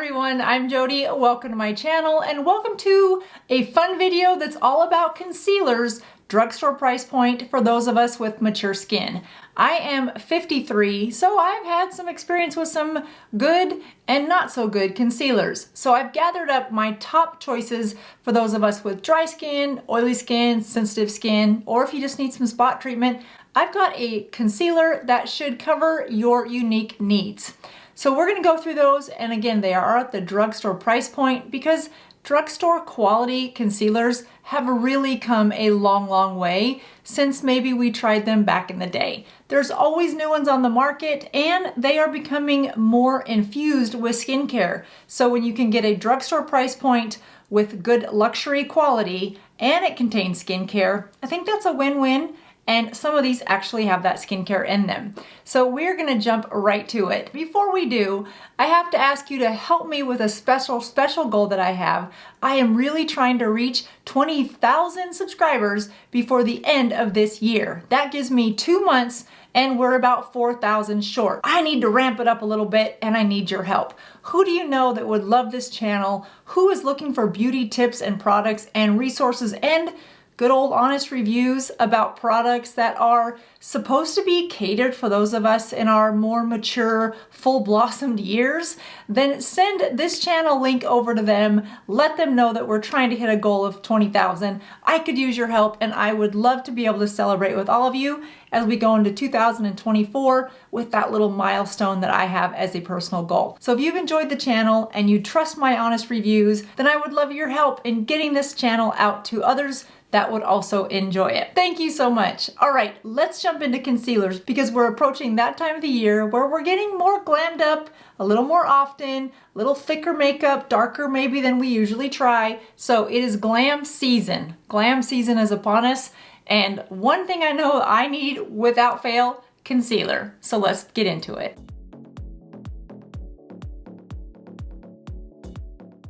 everyone, I'm Jodi. Welcome to my channel and welcome to a fun video that's all about concealers, drugstore price point for those of us with mature skin. I am 53, so I've had some experience with some good and not so good concealers. So I've gathered up my top choices for those of us with dry skin, oily skin, sensitive skin, or if you just need some spot treatment. I've got a concealer that should cover your unique needs. So we're going to go through those, and again, they are at the drugstore price point because drugstore quality concealers have really come a long way since maybe we tried them back in the day. There's always new ones on the market and they are becoming more infused with skincare. So when you can get a drugstore price point with good luxury quality and it contains skincare, I think that's a win-win. And some of these actually have that skincare in them. So we're gonna jump right to it. Before we do, I have to ask you to help me with a special goal that I have. I am really trying to reach 20,000 subscribers before the end of this year. That gives me 2 months and we're about 4,000 short. I need to ramp it up a little bit and I need your help. Who do you know that would love this channel? Who is looking for beauty tips and products and resources and good old honest reviews about products that are supposed to be catered for those of us in our more mature, full blossomed years? Then send this channel link over to them. Let them know that we're trying to hit a goal of 20,000. I could use your help and I would love to be able to celebrate with all of you as we go into 2024 with that little milestone that I have as a personal goal. So if you've enjoyed the channel and you trust my honest reviews, then I would love your help in getting this channel out to others that would also enjoy it. Thank you so much. All right, let's jump into concealers because we're approaching that time of the year where we're getting more glammed up a little more often, a little thicker makeup, darker maybe than we usually try. So it is glam season. Glam season is upon us. And one thing I know I need without fail, concealer. So let's get into it.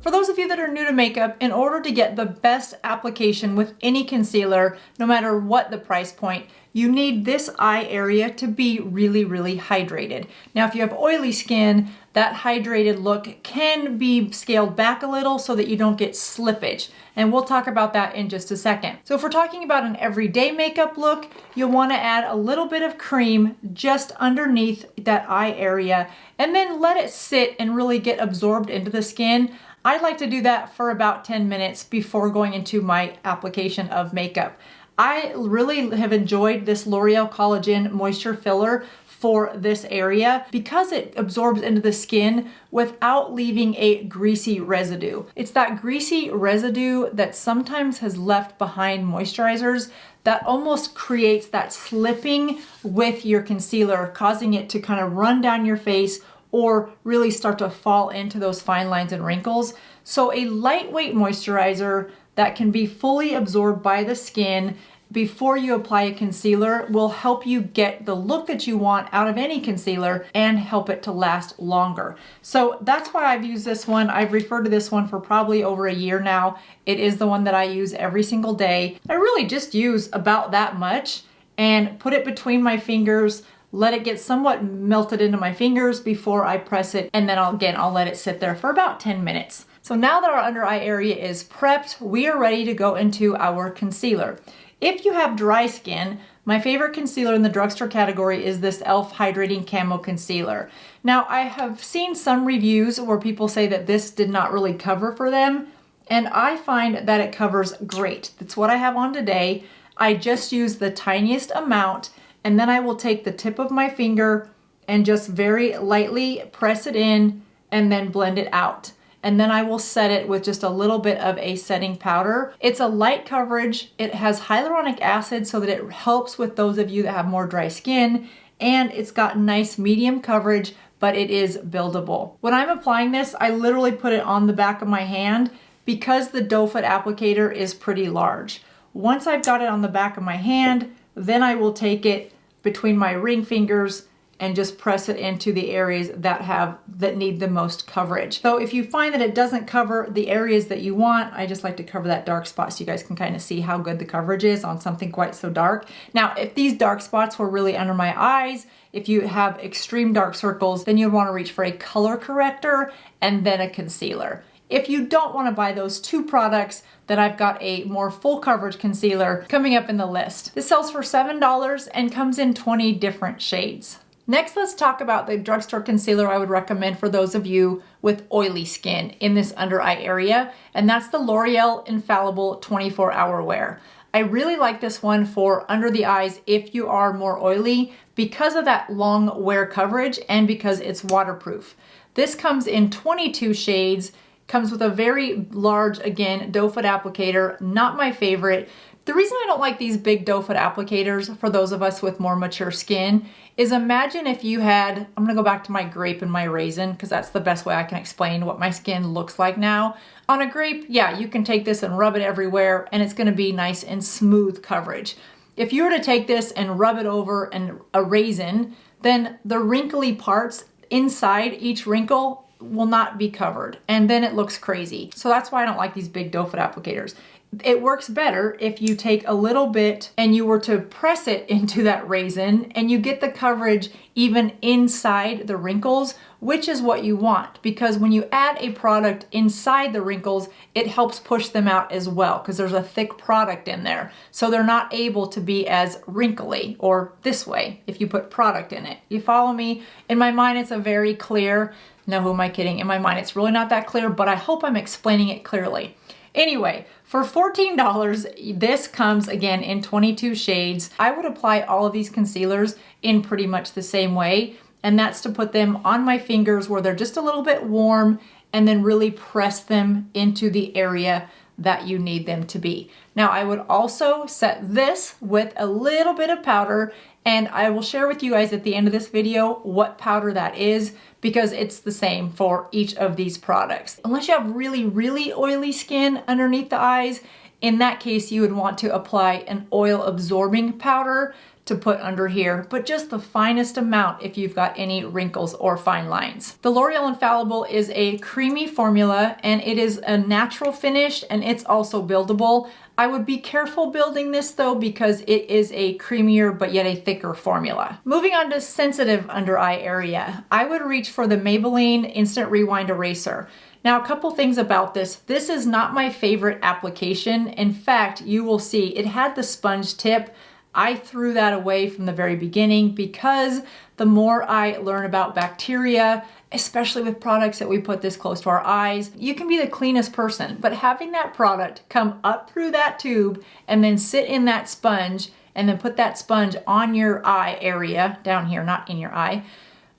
For those of you that are new to makeup, in order to get the best application with any concealer, no matter what the price point, you need this eye area to be really hydrated. Now, if you have oily skin, that hydrated look can be scaled back a little so that you don't get slippage. And we'll talk about that in just a second. So if we're talking about an everyday makeup look, you'll want to add a little bit of cream just underneath that eye area and then let it sit and really get absorbed into the skin. I like to do that for about 10 minutes before going into my application of makeup. I really have enjoyed this L'Oreal Collagen Moisture Filler for this area because it absorbs into the skin without leaving a greasy residue. It's that greasy residue that sometimes has left behind moisturizers that almost creates that slipping with your concealer, causing it to kind of run down your face or really start to fall into those fine lines and wrinkles. So a lightweight moisturizer that can be fully absorbed by the skin before you apply a concealer will help you get the look that you want out of any concealer and help it to last longer. So that's why I've used this one. I've referred to this one for probably over a year now. It is the one that I use every single day. I really just use about that much and put it between my fingers, let it get somewhat melted into my fingers before I press it, and then I'll let it sit there for about 10 minutes. So now that our under eye area is prepped, we are ready to go into our concealer. If you have dry skin, my favorite concealer in the drugstore category is this e.l.f. Hydrating Camo Concealer. Now, I have seen some reviews where people say that this did not really cover for them, and I find that it covers great. That's what I have on today. I just use the tiniest amount, and then I will take the tip of my finger and just very lightly press it in and then blend it out. And then I will set it with just a little bit of a setting powder. It's a light coverage. It has hyaluronic acid so that it helps with those of you that have more dry skin. And it's got nice medium coverage, but it is buildable. When I'm applying this, I literally put it on the back of my hand because the doe foot applicator is pretty large. Once I've got it on the back of my hand, then I will take it between my ring fingers and just press it into the areas that need the most coverage. So if you find that it doesn't cover the areas that you want, I just like to cover that dark spot so you guys can kind of see how good the coverage is on something quite so dark. Now, if these dark spots were really under my eyes, if you have extreme dark circles, then you'd want to reach for a color corrector and then a concealer. If you don't want to buy those two products, then I've got a more full coverage concealer coming up in the list. This sells for $7 and comes in 20 different shades. Next, let's talk about the drugstore concealer I would recommend for those of you with oily skin in this under eye area, and that's the L'Oreal Infallible 24-Hour Wear. I really like this one for under the eyes if you are more oily because of that long wear coverage and because it's waterproof. This comes in 22 shades, comes with a very large, again, doe foot applicator, not my favorite. The reason I don't like these big doe foot applicators for those of us with more mature skin is imagine if you had, I'm gonna go back to my grape and my raisin because that's the best way I can explain what my skin looks like now. On a grape, yeah, you can take this and rub it everywhere and it's gonna be nice and smooth coverage. If you were to take this and rub it over a raisin, then the wrinkly parts inside each wrinkle will not be covered and then it looks crazy. So that's why I don't like these big doe foot applicators. It works better if you take a little bit and you were to press it into that raisin and you get the coverage even inside the wrinkles, which is what you want, because when you add a product inside the wrinkles, it helps push them out as well because there's a thick product in there. So they're not able to be as wrinkly or this way if you put product in it. You follow me? In my mind, it's a very clear, no, who am I kidding? In my mind, it's really not that clear, but I hope I'm explaining it clearly. Anyway, for $14, this comes again in 22 shades. I would apply all of these concealers in pretty much the same way, and that's to put them on my fingers where they're just a little bit warm and then really press them into the area that you need them to be. Now, I would also set this with a little bit of powder, and I will share with you guys at the end of this video what powder that is because it's the same for each of these products. Unless you have really, really oily skin underneath the eyes, in that case, you would want to apply an oil absorbing powder to put under here, but just the finest amount if you've got any wrinkles or fine lines. The L'Oreal Infallible is a creamy formula and it is a natural finish and it's also buildable. I would be careful building this though because it is a creamier but yet a thicker formula. Moving on to sensitive under eye area, I would reach for the Maybelline Instant Rewind Eraser. Now, a couple things about this. This is not my favorite application. In fact, you will see it had the sponge tip. I threw that away from the very beginning because the more I learn about bacteria, especially with products that we put this close to our eyes, you can be the cleanest person, but having that product come up through that tube and then sit in that sponge and then put that sponge on your eye area, down here, not in your eye,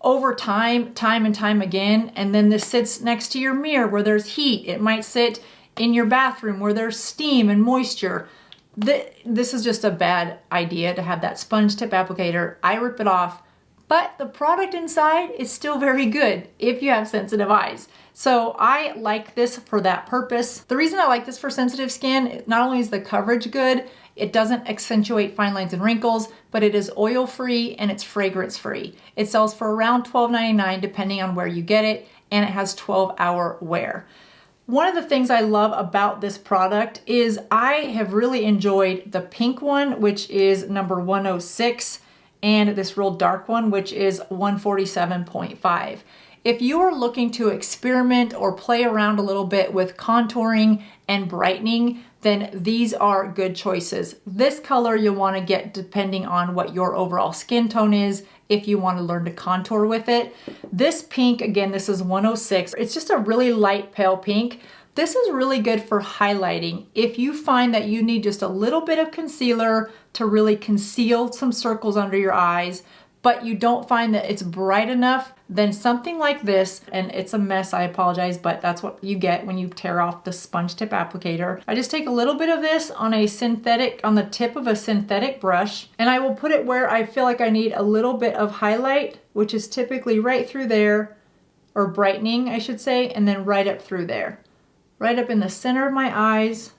over time and time again, and then this sits next to your mirror where there's heat. It might sit in your bathroom where there's steam and moisture. This is just a bad idea to have that sponge tip applicator. I rip it off, but the product inside is still very good if you have sensitive eyes. So I like this for that purpose. The reason I like this for sensitive skin, not only is the coverage good, it doesn't accentuate fine lines and wrinkles, but it is oil-free and it's fragrance-free. It sells for around $12.99 depending on where you get it, and it has 12-hour wear. One of the things I love about this product is I have really enjoyed the pink one, which is number 106, and this real dark one, which is 147.5. If you are looking to experiment or play around a little bit with contouring and brightening, then these are good choices. This color you'll want to get depending on what your overall skin tone is, if you want to learn to contour with it. This pink, again, this is 106. It's just a really light pale pink. This is really good for highlighting. If you find that you need just a little bit of concealer to really conceal some circles under your eyes, but you don't find that it's bright enough, then something like this, and it's a mess, I apologize, but that's what you get when you tear off the sponge tip applicator. I just take a little bit of this on the tip of a synthetic brush, and I will put it where I feel like I need a little bit of highlight, which is typically right through there, or brightening, I should say, and then right up through there. Right up in the center of my eyes.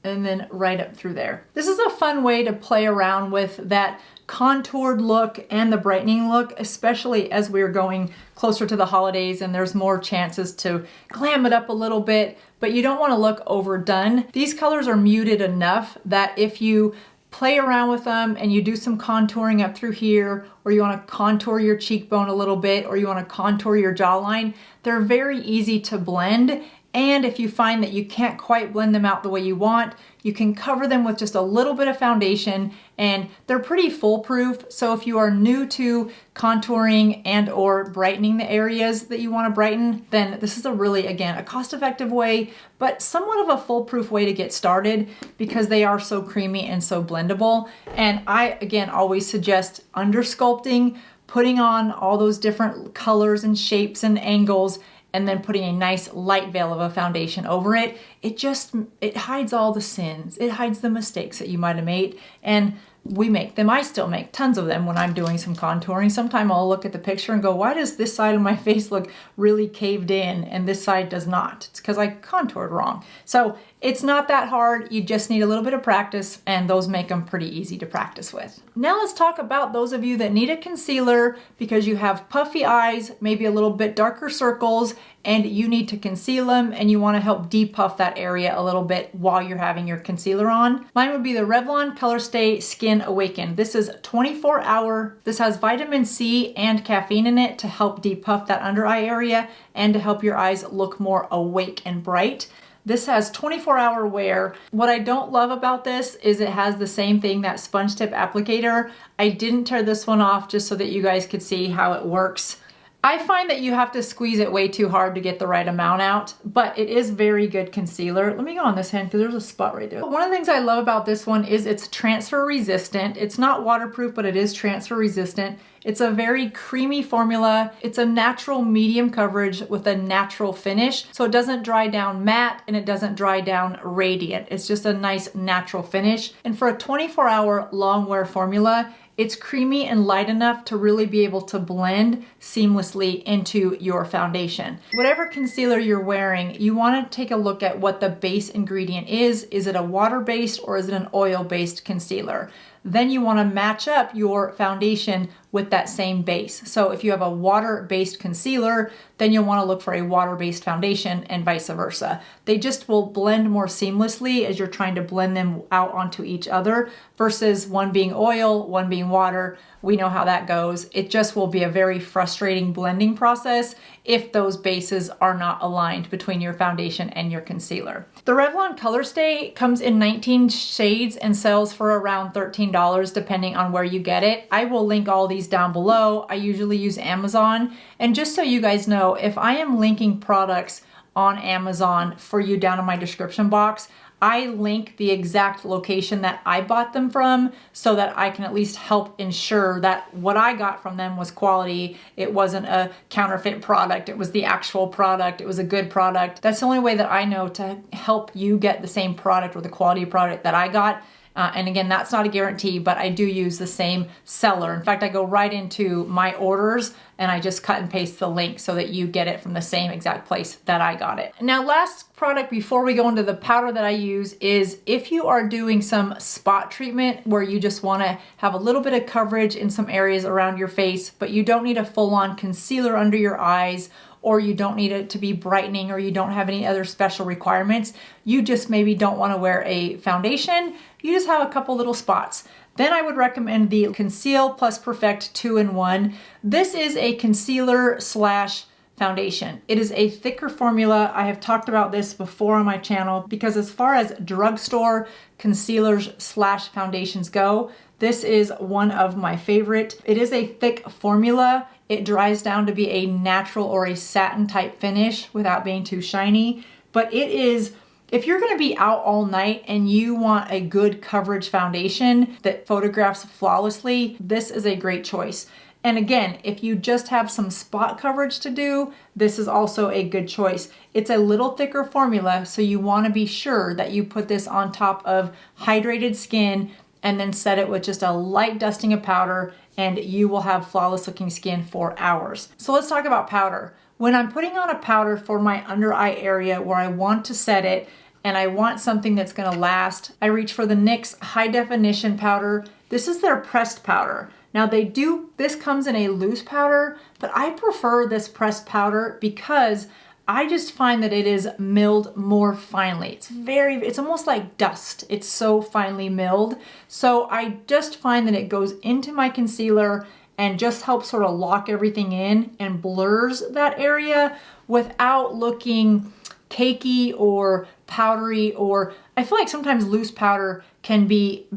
and then right up through there. This is a fun way to play around with that contoured look and the brightening look, especially as we're going closer to the holidays and there's more chances to glam it up a little bit, but you don't want to look overdone. These colors are muted enough that if you play around with them and you do some contouring up through here, or you want to contour your cheekbone a little bit, or you want to contour your jawline, they're very easy to blend. And if you find that you can't quite blend them out the way you want, you can cover them with just a little bit of foundation, and they're pretty foolproof. So if you are new to contouring and or brightening the areas that you want to brighten, then this is a really, again, a cost-effective way, but somewhat of a foolproof way to get started because they are so creamy and so blendable. And I, again, always suggest under sculpting, putting on all those different colors and shapes and angles, and then putting a nice light veil of a foundation over it. It hides all the sins. It hides the mistakes that you might have made. And we make them. I still make tons of them when I'm doing some contouring. Sometimes I'll look at the picture and go, why does this side of my face look really caved in and this side does not? It's because I contoured wrong. So it's not that hard. You just need a little bit of practice, and those make them pretty easy to practice with. Now let's talk about those of you that need a concealer because you have puffy eyes, maybe a little bit darker circles, and you need to conceal them and you want to help depuff that area a little bit while you're having your concealer on. Mine would be the Revlon Color Stay Skin Awaken. This is 24-hour. This has vitamin C and caffeine in it to help depuff that under eye area and to help your eyes look more awake and bright. This has 24-hour wear. What I don't love about this is it has the same thing, that sponge tip applicator. I didn't tear this one off just so that you guys could see how it works. I find that you have to squeeze it way too hard to get the right amount out, but it is very good concealer. Let me go on this hand because there's a spot right there. One of the things I love about this one is it's transfer resistant. It's not waterproof, but it is transfer resistant. It's a very creamy formula. It's a natural medium coverage with a natural finish. So it doesn't dry down matte and it doesn't dry down radiant. It's just a nice natural finish. And for a 24-hour long wear formula, it's creamy and light enough to really be able to blend seamlessly into your foundation. Whatever concealer you're wearing, you want to take a look at what the base ingredient is. Is it a water-based or is it an oil-based concealer? Then you want to match up your foundation with that same base. So if you have a water-based concealer, then you'll want to look for a water-based foundation and vice versa. They just will blend more seamlessly as you're trying to blend them out onto each other versus one being oil, one being water. We know how that goes. It just will be a very frustrating blending process if those bases are not aligned between your foundation and your concealer. The Revlon Color Stay comes in 19 shades and sells for around $13 depending on where you get it. I will link all these down below. I usually use Amazon. And just so you guys know, if I am linking products on Amazon for you down in my description box, I link the exact location that I bought them from so that I can at least help ensure that what I got from them was quality. It wasn't a counterfeit product. It was the actual product. It was a good product. That's the only way that I know to help you get the same product or the quality product that I got. And again, that's not a guarantee, but I do use the same seller. In fact, I go right into my orders and I just cut and paste the link so that you get it from the same exact place that I got it. Now, last product before we go into the powder that I use is if you are doing some spot treatment where you just want to have a little bit of coverage in some areas around your face, but you don't need a full-on concealer under your eyes, or you don't need it to be brightening, or you don't have any other special requirements. You just maybe don't want to wear a foundation. You just have a couple little spots. Then I would recommend the Conceal Plus Perfect 2-in-1. This is a concealer slash foundation. It is a thicker formula. I have talked about this before on my channel because as far as drugstore concealers slash foundations go, this is one of my favorite. It is a thick formula. It dries down to be a natural or a satin type finish without being too shiny. But it is, if you're gonna be out all night and you want a good coverage foundation that photographs flawlessly, this is a great choice. And again, if you just have some spot coverage to do, this is also a good choice. It's a little thicker formula, so you wanna be sure that you put this on top of hydrated skin and then set it with just a light dusting of powder, and you will have flawless looking skin for hours. So let's talk about powder. When I'm putting on a powder for my under eye area where I want to set it, and I want something that's gonna last, I reach for the NYX High Definition Powder. This is their pressed powder. Now this comes in a loose powder, but I prefer this pressed powder because I just find that it is milled more finely. It's almost like dust. It's so finely milled. So I just find that it goes into my concealer and just helps sort of lock everything in and blurs that area without looking cakey or powdery, or I feel like sometimes loose powder can be,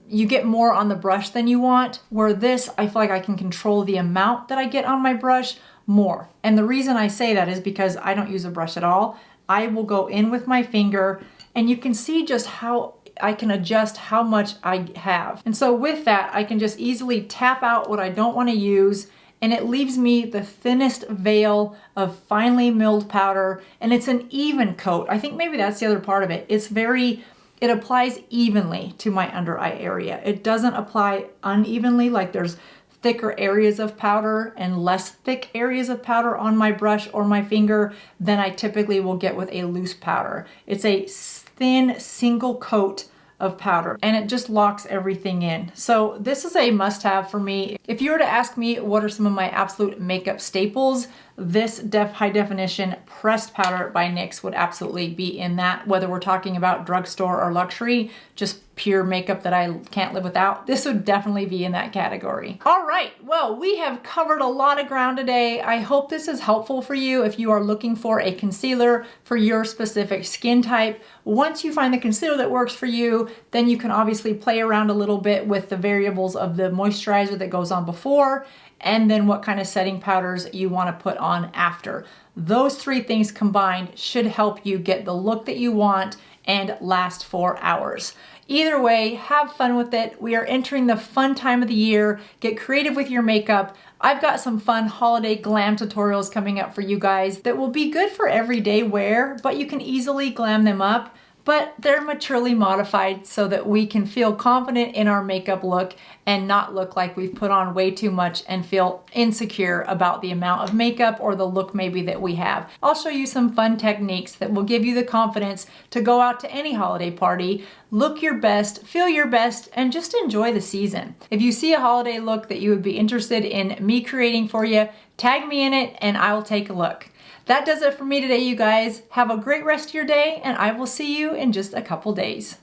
you get more on the brush than you want, where this, I feel like I can control the amount that I get on my brush more. And the reason I say that is because I don't use a brush at all. I will go in with my finger and you can see just how I can adjust how much I have. And so with that, I can just easily tap out what I don't want to use, and it leaves me the thinnest veil of finely milled powder, and it's an even coat. I think maybe that's the other part of it. It applies evenly to my under eye area. It doesn't apply unevenly, like there's thicker areas of powder and less thick areas of powder on my brush or my finger than I typically will get with a loose powder. It's a thin single coat of powder and it just locks everything in. So this is a must-have for me. If you were to ask me what are some of my absolute makeup staples, this High Definition Pressed Powder by NYX would absolutely be in that, whether we're talking about drugstore or luxury, just pure makeup that I can't live without. This would definitely be in that category. All right, well, we have covered a lot of ground today. I hope this is helpful for you if you are looking for a concealer for your specific skin type. Once you find the concealer that works for you, then you can obviously play around a little bit with the variables of the moisturizer that goes on before, and then what kind of setting powders you want to put on after. Those three things combined should help you get the look that you want and last for hours. Either way, have fun with it. We are entering the fun time of the year. Get creative with your makeup. I've got some fun holiday glam tutorials coming up for you guys that will be good for everyday wear, but you can easily glam them up. But they're maturely modified so that we can feel confident in our makeup look and not look like we've put on way too much and feel insecure about the amount of makeup or the look maybe that we have. I'll show you some fun techniques that will give you the confidence to go out to any holiday party, look your best, feel your best, and just enjoy the season. If you see a holiday look that you would be interested in me creating for you, tag me in it and I will take a look. That does it for me today, you guys. Have a great rest of your day, and I will see you in just a couple days.